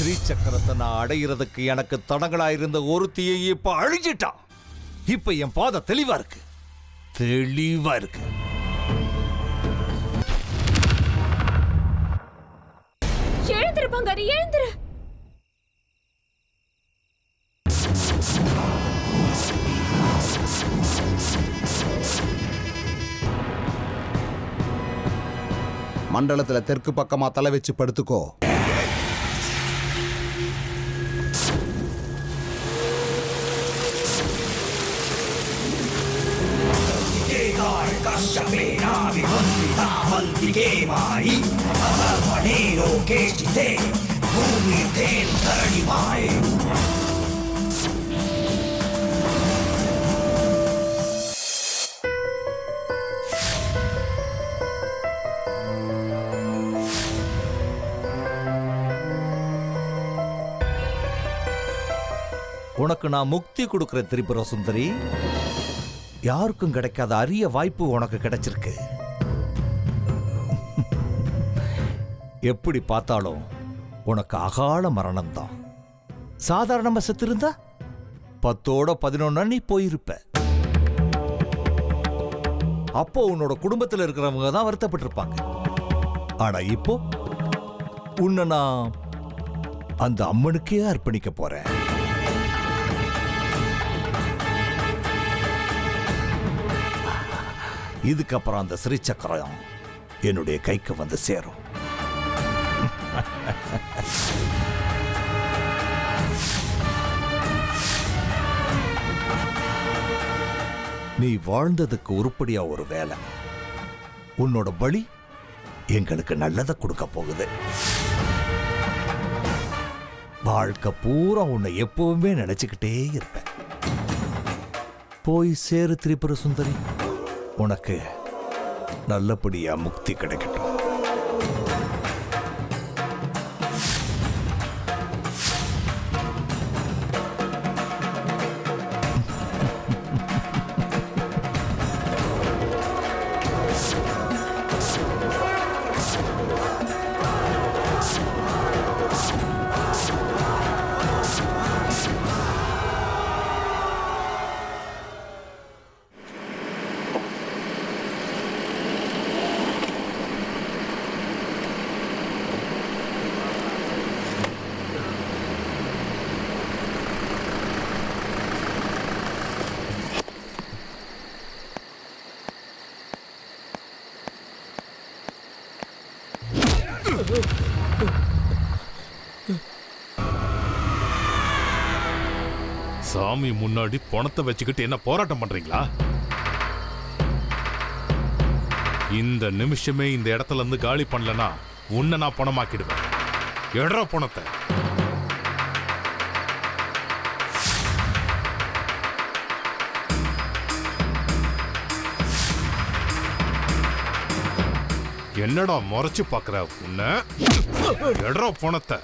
ஸ்ரீ சக்கரத்தை நான் அடையிறதுக்கு எனக்கு தடங்களாயிருந்த ஒருத்தியை இப்ப அழிஞ்சிட்டான். இப்ப என் பாதை தெளிவா இருக்கு. எழுந்திரு பங்காரி, எழுந்திரு. மண்டலத்துல தெற்கு பக்கமா தலை வச்சு படுத்துக்கோ. உனக்கு நான் முக்தி கொடுக்கிற திரிபுர சுந்தரி. யாருக்கும் கிடைக்காத அரிய வாய்ப்பு உனக்கு கிடைச்சிருக்கு. எப்படி பார்த்தாலும் உனக்கு அகால மரணம் தான். சாதாரணமா செத்திருந்தா 10ஓட 11 நீ போயிருப்ப. அப்போ உன்னோட குடும்பத்தில் இருக்கிறவங்க தான் வருத்தப்பட்டிருப்பாங்க. ஆனா இப்போ உன்னை நான் அந்த அம்மனுக்கே அர்ப்பணிக்க போறேன். இதுக்கப்புறம் அந்த ஸ்ரீ சக்கரம் என்னுடைய கைக்கு வந்து சேரும். நீ வாழ்ந்ததுக்கு உருப்படியா ஒரு வேலை. உன்னோட பலி எங்களுக்கு நல்லதை கொடுக்க போகுது. வாழ்க்கை பூரா உன்னை எப்பவுமே நினைச்சுக்கிட்டே இருப்பேன். போய் சேரு திரிபுர சுந்தரி. உனக்கு நல்லபடியா முக்தி கிடைக்கட்டும். சாமி முன்னாடி பணத்தை வச்சுக்கிட்டு என்ன போராட்டம் பண்றீங்களா? இந்த நிமிஷமே இந்த இடத்துல இருந்து காலி பண்ணலனா உன்னை நான் பணமாக்கிடுவேன். எடற பணத்தை. என்னடா முறைச்சு பாக்குற? உன்னை எடற பணத்தை.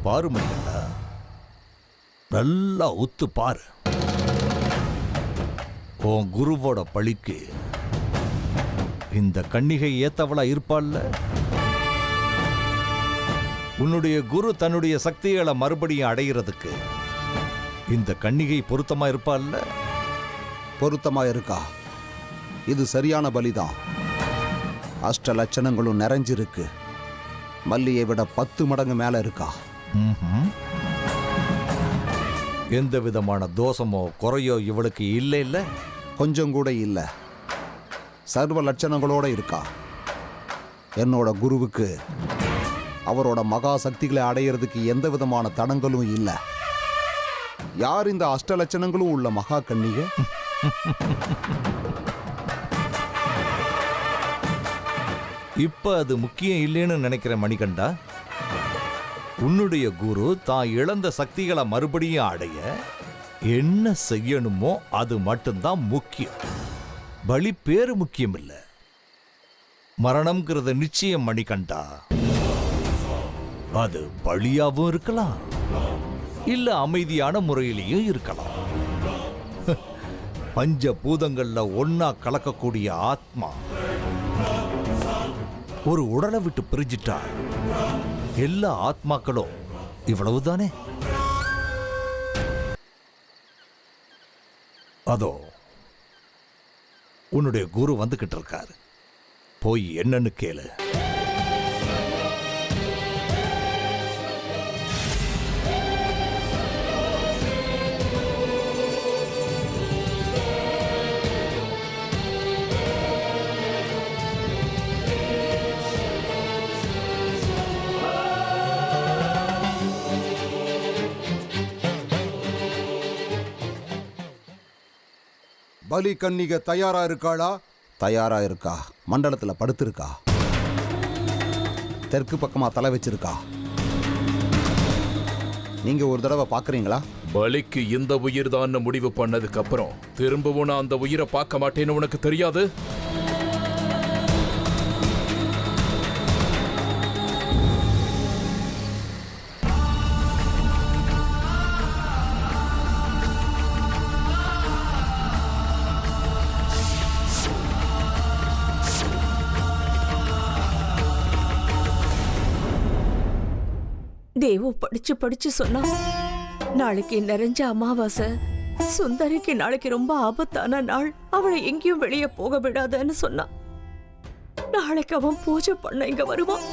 பாரு மணிகண்டா, நல்லா ஒத்து பாரு. உன் குருவோட பழிக்கு இந்த கன்னிகை ஏத்தவளா இருப்பாள்ல. உன்னுடைய குரு தன்னுடைய சக்திகளை மறுபடியும் அடைகிறதுக்கு இந்த கன்னிகை பொருத்தமா இருப்பாள்ல. பொருத்தமா இருக்கா? இது சரியான பலிதான். அஷ்ட லட்சணங்களும் நிறைஞ்சிருக்கு. மல்லியை விட 10 மடங்கு மேல இருக்கா. ம்ஹும். எந்த விதமான தோஷமோ குறையோ இவளுக்கு இல்லை இல்ல? கொஞ்சம் கூட இல்ல. சர்வ லட்சணங்களோட இருக்கா. என்னோட குருவுக்கு அவரோட மகா சக்திகளை அடையிறதுக்கு எந்த விதமான தடங்களும் இல்லை. யார் இந்த அஷ்ட லட்சணங்களும் உள்ள மகா கன்னிகை? இப்ப அது முக்கியம் இல்லைன்னு நினைக்கிற மணிகண்டா. உன்னுடைய குரு தான் இழந்த சக்திகளை மறுபடியும் அடைய என்ன செய்யணுமோ அது மட்டும்தான் முக்கியம். பலி பேரு முக்கியம் இல்ல. மரணம்ங்கிறது நிச்சயம் மணிகண்டா. அது பலியாவும் இருக்கலாம், இல்ல அமைதியான முறையிலையும் இருக்கலாம். பஞ்ச பூதங்கள்ல ஒன்னா கலக்கக்கூடிய ஆத்மா ஒரு உடலை விட்டு பிரிஞ்சிட்டா எல்லா ஆத்மாக்களும் இவ்வளவுதானே. அதோ உன்னுடைய குரு வந்துகிட்டு இருக்காரு. போய் என்னன்னு கேளு. பலி கன்னிகை தயாரா இருக்காளா? தயாரா இருக்கா. மண்டலத்துல படுத்திருக்கா. தெற்கு பக்கமா தலை வச்சிருக்கா. நீங்க ஒரு தடவை பாக்குறீங்களா? பலிக்கு இந்த உயிர் தான் முடிவு பண்ணதுக்கு அப்புறம் திரும்பவும் நான் அந்த உயிரை பார்க்க மாட்டேன்னு உனக்கு தெரியாது? தேவு படிச்சு படிச்சு சொன்னா நாளைக்கு நிறைஞ்ச அமாவாசை, சுந்தரிக்கு நாளைக்கு ரொம்ப ஆபத்தான நாள், அவளை எங்கேயும் வெளியே போக விடாதன்னு சொன்னா. நாளைக்கு அவன் பூஜை பண்ண இங்க வருவான்.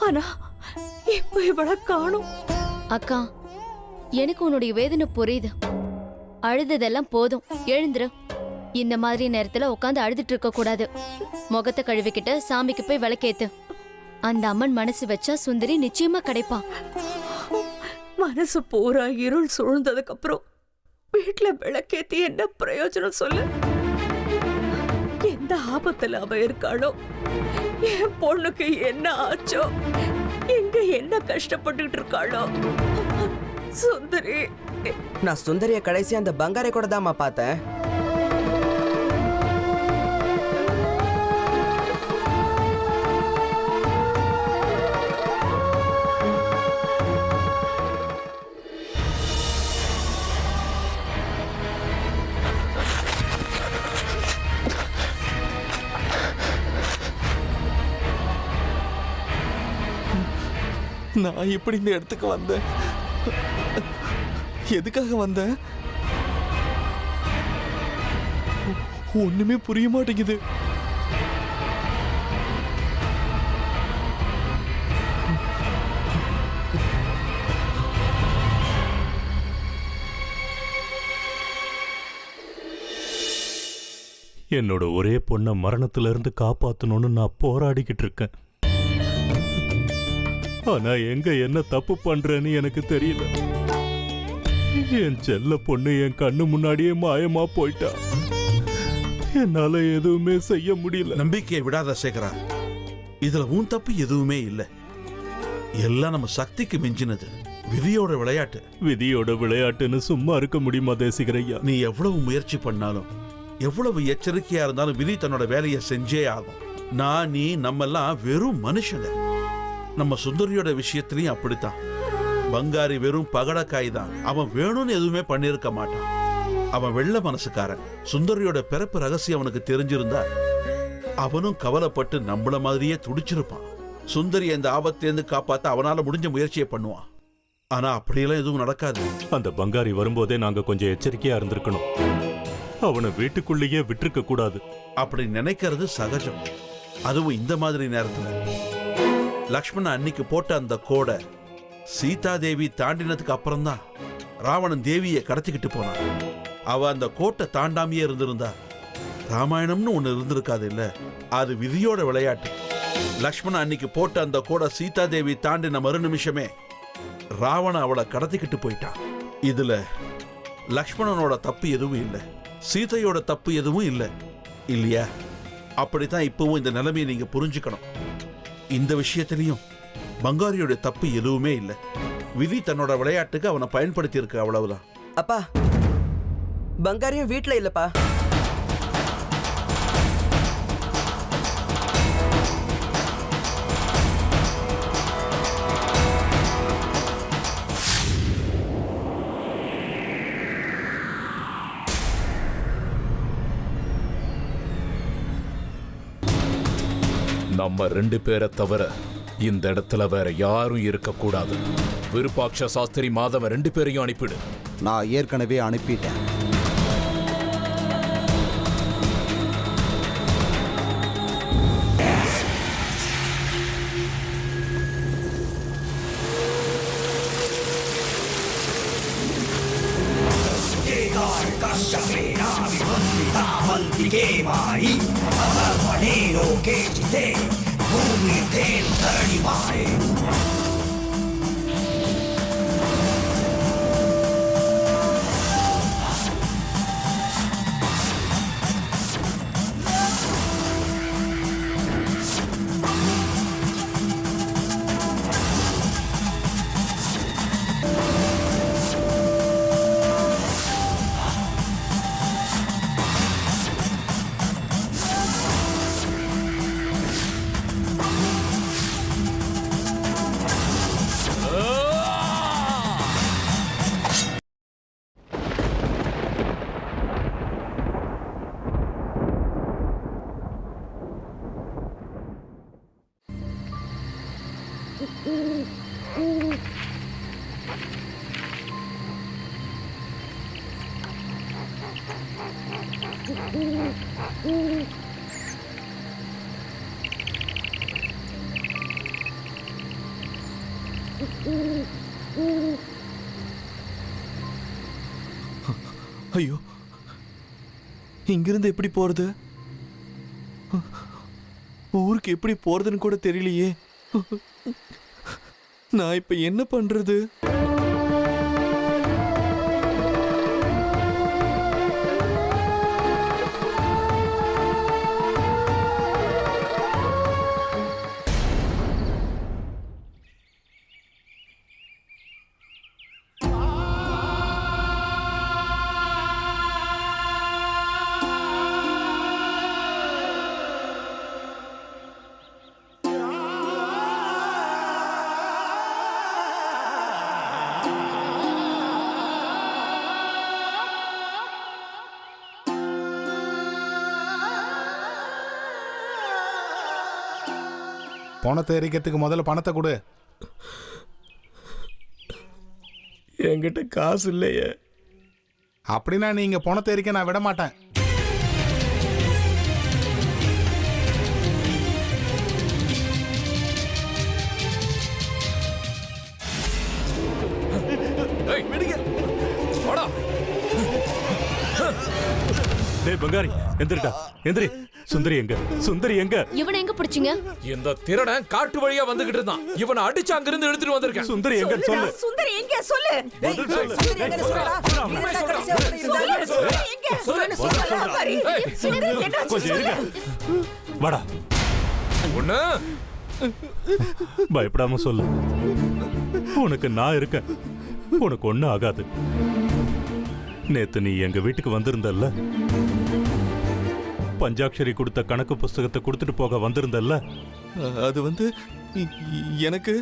ஆனா இப்ப இவளை காணும். அக்கா, எனக்கு உன்னுடைய வேதனை புரியுது. அழுததெல்லாம் போதும், எழுந்துரு. இந்த மாதிரி நேரத்துல உட்காந்து அழுதுட்டு இருக்க கூடாது. முகத்தை கழுவிக்கிட்டு சாமிக்கு போய் விளக்கேத்து. அந்த அம்மன் மனசு வச்சா சுந்தரி நிச்சயமா கிடைப்பான். மனசு பூரா இருள் சூழ்ந்ததுக்கு அப்புறம் வீட்டுல விளக்கேத்தி என்ன பிரயோஜனம் சொல்லு? எந்த ஆபத்துல அவ இருக்காளோ, என் பொண்ணுக்கு என்ன ஆச்சோ, எங்க என்ன கஷ்டப்பட்டுட்டு இருக்காளோ. சுந்தரி, நான் சுந்தரிய கடைசி அந்த பங்காரை கூட தான்மா பார்த்தேன். நான் எப்படி இந்த இடத்துக்கு வந்தேன்? எதுக்காக வந்தேன்? ஒண்ணுமே புரிய மாட்டேங்குது. என்னோட ஒரே பொண்ணை மரணத்துல இருந்து காப்பாத்தணும்னு நான் போராடிக்கிட்டு இருக்கேன். ஆனா எங்க என்ன தப்பு பண்றேன்னு எனக்கு தெரியல. என் செல்ல பொண்ணு என் கண்ணு முன்னாடியே மாயமா போயிட்டா. என்னால எதுவுமே செய்ய முடியல. நம்பிக்கையை விடாத சேகரா. இதுல உன் தப்பு எதுவுமே இல்லை. எல்லாம் நம்ம சக்திக்கு மிஞ்சினது. விதியோட விளையாட்டு. விதியோட விளையாட்டுன்னு சும்மா இருக்க முடியுமா தேசிகரையா? நீ எவ்வளவு முயற்சி பண்ணாலும், எவ்வளவு எச்சரிக்கையா இருந்தாலும் விதி தன்னோட வேலையை செஞ்சே ஆகும். நான், நீ, நம்மெல்லாம் வெறும் மனுஷங்க. நம்ம சுந்தரியோட விஷயத்திலையும் அப்படித்தான். பங்காரி வெறும் பகடக்காய் தான். அவன் வேணும்னு எதுவுமே பண்ணிருக்க மாட்டான். அவன் வெள்ள மனசுக்காரன். சுந்தரியோட பிறப்பு ரகசியம் அவனுக்கு தெரிஞ்சிருந்தா அவனும் கவலைப்பட்டு நம்மள மாதிரியே துடிச்சிருப்பான். சுந்தரி இந்த ஆபத்திலேருந்து காப்பாத்த அவனால முடிஞ்ச முயற்சியை பண்ணுவான். ஆனா அப்படியெல்லாம் எதுவும் நடக்காது. அந்த பங்காரி வரும்போதே நாங்க கொஞ்சம் எச்சரிக்கையா இருந்திருக்கணும். அவனை வீட்டுக்குள்ளேயே விட்டுருக்க கூடாது. அப்படி நினைக்கிறது சகஜம். அதுவும் இந்த மாதிரி நேரத்துல. லக்ஷ்மணன் அன்னைக்கு போட்ட அந்த கோடை சீதாதேவி தாண்டினதுக்கு அப்புறம்தான் ராவணன் தேவியை கடத்திக்கிட்டு போனான். அவ அந்த கோட்டை தாண்டாமையே இருந்திருந்தா ராமாயணம்னு ஒண்ணு இருந்திருக்காது இல்ல. அது விதியோட விளையாட்டு. லக்ஷ்மணன் அன்னைக்கு போட்ட அந்த கோடை சீதாதேவி தாண்டின மறு நிமிஷமே ராவணன் அவளை கடத்திக்கிட்டு போயிட்டான். இதுல லக்ஷ்மணனோட தப்பு எதுவும் இல்லை, சீதையோட தப்பு எதுவும் இல்லை இல்லையா? அப்படித்தான் இப்பவும் இந்த நிலைமையை நீங்க புரிஞ்சுக்கணும். இந்த விஷயத்திலையும் பங்காரியோட தப்பு எதுவுமே இல்லை. விதி தன்னோட விளையாட்டுக்கு அவனை பயன்படுத்தி இருக்கு, அவ்வளவுதான். அப்பா, பங்காரியும் வீட்ல இல்லப்பா. நம்ம 2 பேரை தவிர இந்த இடத்துல வேற யாரும் இருக்கக்கூடாது. விருப்பாட்ச சாஸ்திரி மாதவன் 2 பேரையும் அனுப்பிடு. நான் ஏற்கனவே அனுப்பிட்டேன். ஐயோ, இங்கிருந்து எப்படி போறது? ஊருக்கு எப்படி போறதுன்னு கூட தெரியலையே. நான் இப்ப என்ன பண்றது? பணத்தை எரிக்கிறதுக்கு முதல்ல பணத்தை கொடு. என்கிட்ட காசு இல்லையே. அப்படின்னா நீங்க பணத்தை எரிக்க நான் விட மாட்டேன். டேய் பங்காரி, எந்திரிடா, எந்திரி. சுந்தரி எங்க? சுந்தரி எங்க? இவனை எங்க பிடிச்சீங்க? இந்த திருடன் காட்டு வழியா வந்துகிட்டு இருந்தான். இவனை அடிச்சு அங்கிருந்து எடுத்துட்டு வந்திருக்கேன். சுந்தரி எங்க சொல்லு. சுந்தரி எங்க சொல்லு. கொஞ்சம் இருங்க. வாடா. ஒண்ணு பயப்படாம சொல்லு. உனக்கு நான் இருக்கேன். உனக்கு ஒண்ணும் ஆகாது. நேத்து நீ எங்க வீட்டுக்கு வந்திருந்தல்ல, பஞ்சாட்சரி கொடுத்த கணக்கு புஸ்தகத்தை கொடுத்துட்டு போக வந்திருந்தல்ல, அது வந்து எனக்கு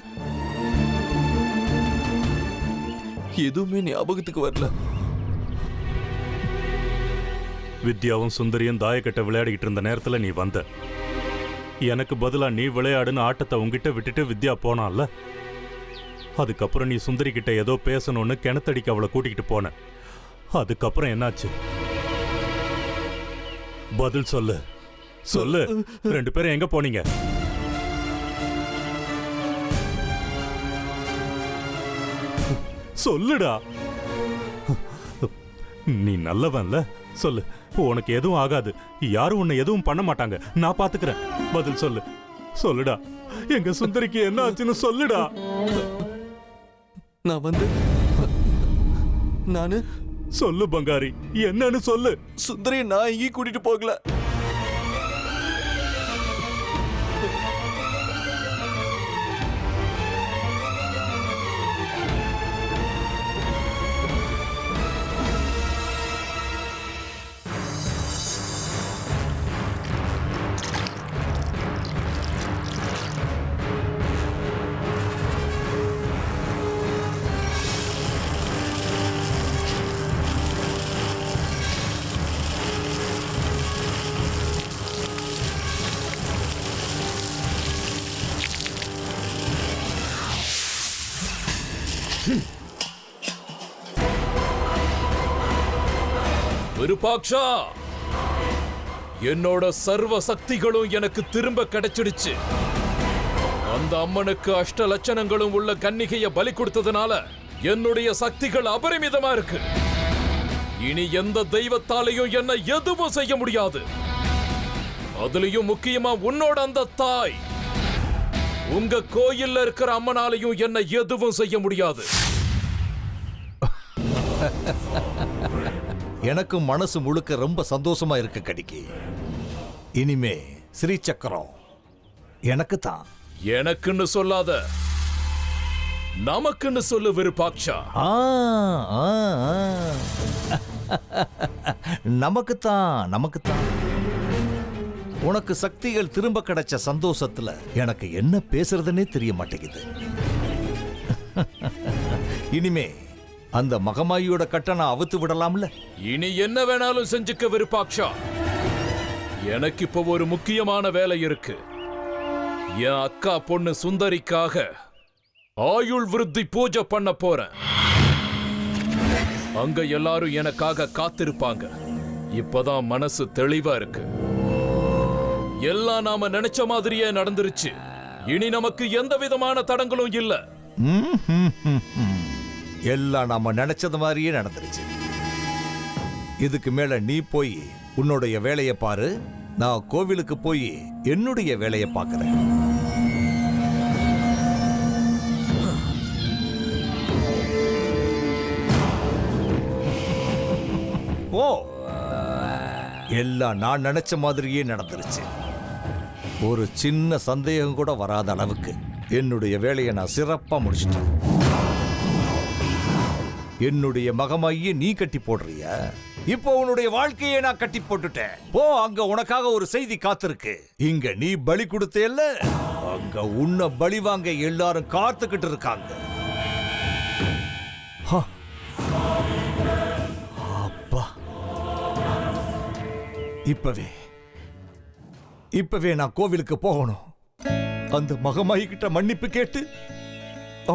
எதுவுமே ஞாபகத்துக்கு வரல. வித்யாவும் சுந்தரியும் தாயக்கட்டை விளையாடிக்கிட்டு இருந்த நேரத்துல நீ வந்த. எனக்கு பதிலா நீ விளையாடுன்னு ஆட்டத்தை உங்ககிட்ட விட்டுட்டு வித்யா போனான்ல. அதுக்கப்புறம் நீ சுந்தரி கிட்ட ஏதோ பேசணும்னு கிணத்தடிக்கு அவளை கூட்டிக்கிட்டு போன. அதுக்கப்புறம் என்னாச்சு? பதில் சொல்லு. சொல்லு, 2 பேரும் எங்க போனீங்க? சொல்லுடா. நீ நல்லவன்ல, சொல்லு. உனக்கு எதுவும் ஆகாது, யாரும் உன்னை எதுவும் பண்ண மாட்டாங்க, நான் பாத்துக்கிறேன். பதில் சொல்லு. சொல்லுடா, எங்க சுந்தரிக்கு என்ன ஆச்சுன்னு சொல்லுடா. நானு சொல்லு பங்காரி, என்னன்னு சொல்லு. சுந்தரி நான் எங்கேயும் கூட்டிட்டு போகல. விருபாக்ஷா, என்னோட சர்வ சக்திகளும் எனக்கு திரும்ப கிடைச்சிடுச்சு. அந்த அம்மனுக்கு அஷ்ட லட்சணங்களும் உள்ள கன்னிகைய பலி கொடுத்ததுனால என்னுடைய சக்திகள் அபரிமிதமா இருக்கு. இனி எந்த தெய்வத்தாலையும் என்ன எதுவும் செய்ய முடியாது. அதுலயும் முக்கியமா உன்னோட அந்த தாய், உங்க கோயில்ல இருக்கிற அம்மனாலையும் என்ன எதுவும் செய்ய முடியாது. எனக்கு மனசு முழுக்க ரொம்ப சந்தோஷமா இருக்கு கடிக்கி. இனிமே ஸ்ரீ சக்கரம் எனக்கு தான். எனக்குன்னு சொல்லாத, நமக்குன்னு சொல்லு விருபாக்ஷா. நமக்குத்தான், நமக்குத்தான். உனக்கு சக்திகள் திரும்ப கிடைச்ச சந்தோஷத்துல எனக்கு என்ன பேசுறதுன்னே தெரிய மாட்டேங்குது. இனிமே அந்த மகமாயியோட கட்டணை அவுத்து விடலாம்ல. இனி என்ன வேணாலும் செஞ்சுக்க விருபாக்ஷா. எனக்கு இப்போ ஒரு முக்கியமான வேலை இருக்கு. என் அக்கா பொண்ணு சுந்தரிக்காக ஆயுள் விருத்தி பூஜை பண்ண போறேன். அங்க எல்லாரும் எனக்காக காத்திருப்பாங்க. இப்பதான் மனசு தெளிவா இருக்கு. எல்லாம் நாம நினைச்ச மாதிரியே நடந்துருச்சு. இனி நமக்கு எந்த விதமான தடங்களும் இல்ல. எல்லாம் நாம நினைச்சது மாதிரியே நடந்துருச்சு. இதுக்கு மேல நீ போய் உன்னுடைய வேலையை பாரு, நான் கோவிலுக்கு போய் என்னுடைய வேலையை பார்க்கிறேன். ஓ, எல்லாம் நான் நினைச்ச மாதிரியே நடந்துருச்சு. ஒரு சின்ன சந்தேகம் கூட வராத அளவுக்கு என்னுடைய வேலையை நான் சிறப்பா முடிச்சிட்டேன். என்னுடைய மகமாயியை நீ கட்டி போடுறிய, இப்போ உன்னுடைய வாழ்க்கையை நான் கட்டி போட்டுட்டேன். போ, அங்க உனக்காக ஒரு செய்தி காத்திருக்கு. இங்க நீ பலி கொடுத்தேல்ல, அங்க உன்னை பலி வாங்க எல்லாரும் காத்துக்கிட்டு இருக்காங்க. அப்பா, இப்பவே நான் கோவிலுக்கு போகணும். அந்த மகமாயி கிட்ட மன்னிப்பு கேட்டு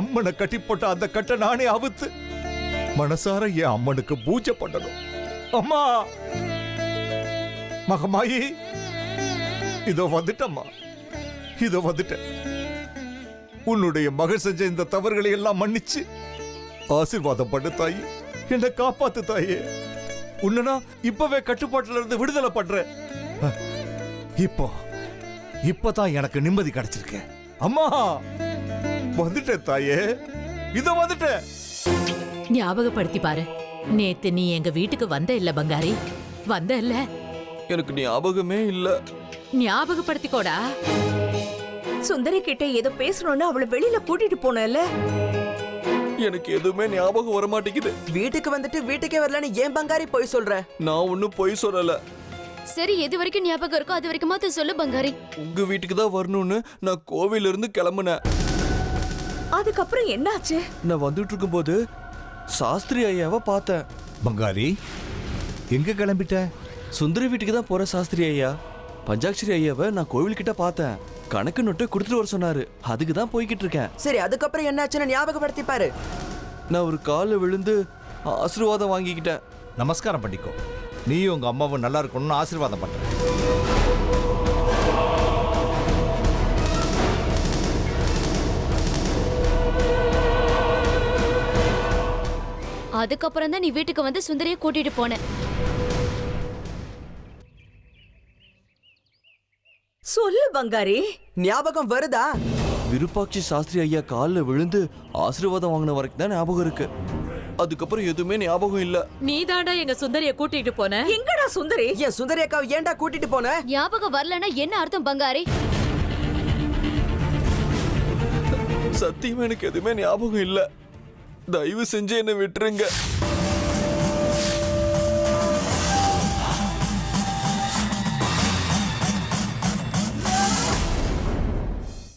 அம்மனை கட்டி போட்ட அந்த கட்டை நானே அவுத்து மனசார என் அம்மனுக்கு பூஜை பண்ணணும். அம்மா, மகமாயி, இதோ வந்துட்டம்மா, இதோ வந்துட்டேன். உன்னுடைய மகள் செஞ்ச இந்த தவறுகளை எல்லாம் மன்னிச்சு ஆசீர்வாதம் பண்ணு தாயி. என்னை காப்பாத்து தாயே. உன்னை இப்பவே கட்டுப்பாட்டுல இருந்து விடுதலை பண்றேன். இப்பதான் எனக்கு நிம்மதி கிடைச்சிருக்க. அம்மா, வந்துட்டேன் தாயே, இதோ வந்துட்டேன். ஞாபகப்படுத்தி பாரு, நேத்து நீ எங்க வீட்டுக்கு வந்த இல்ல பங்காரி? வந்த இல்ல? எனக்கு ஞாபகமே இல்ல. ஞாபகப்படுத்திக்கோடா. சுந்தரி கிட்ட ஏதோ பேசணும்னு அவளை வெளியில கூட்டிட்டு போனல. எனக்கு எதுவுமே ஞாபகம் வர மாட்டேங்குது. வீட்டுக்கு வந்துட்டு வீட்டுக்கே வரலன்னு ஏன் பங்காரி போய் சொல்ற? நான் ஒன்னும் போய் சொல்லல. சரி, எது வரைக்கும் ஞாபகம் இருக்கோ அது வரைக்கும் மாத்த சொல்லு பங்காரி. உங்க வீட்டுக்கு தான் வரணும்னு நான் கோவில இருந்து கிளம்புனேன். அதுக்கப்புறம் என்னாச்சு? நான் வந்துட்டு இருக்கும்போது சாஸ்திரி ஐயாவை பார்த்தேன். பங்காரி, எங்க கிளம்பிட்ட? சுந்தரி வீட்டுக்கு தான் போற சாஸ்திரி ஐயா. பஞ்சாட்சரி ஐயாவை நான் கோவில்கிட்ட பார்த்தேன். கணக்கு நோட்டு கொடுத்துட்டு வர சொன்னாரு. அதுக்கு தான் போய்கிட்டு இருக்கேன். சரி, அதுக்கப்புறம் என்னாச்சுன்னு ஞாபகப்படுத்தி பாரு. நான் ஒரு காலில் விழுந்து ஆசீர்வாதம் வாங்கிக்கிட்டேன். நமஸ்காரம் பண்ணிக்கோ. நீயும் உங்க அம்மாவும் நல்லா இருக்கணும்னு ஆசீர்வாதம் பண்றேன். அதுக்கப்புறம் தான் நீ வீட்டுக்கு வந்து சுந்தரிய கூட்டிட்டு போன. சொல்லு பங்காரி. ஞாபகம் வருதா? விருப்பாட்சி சாஸ்திரி ஐயா காலில் விழுந்து ஆசீர்வாதம் வாங்கின வரைக்கும் தான் ஞாபகம் இருக்கு. அதுக்கப்புறம் எதுவுமே ஞாபகம் இல்ல. நீதாண்டா எங்க சுந்தரிய கூட்டிட்டு போன. எங்கடா சுந்தரி? ஏன் சுந்தரி அக்காவை ஏன்டா கூட்டிட்டு போன? ஞாபகம் வரலன்னா என்ன அர்த்தம் பங்காரி? சத்தியமா எனக்கு எதுவுமே ஞாபகம் இல்ல. தயவு செஞ்சு என்ன விட்டுருங்க.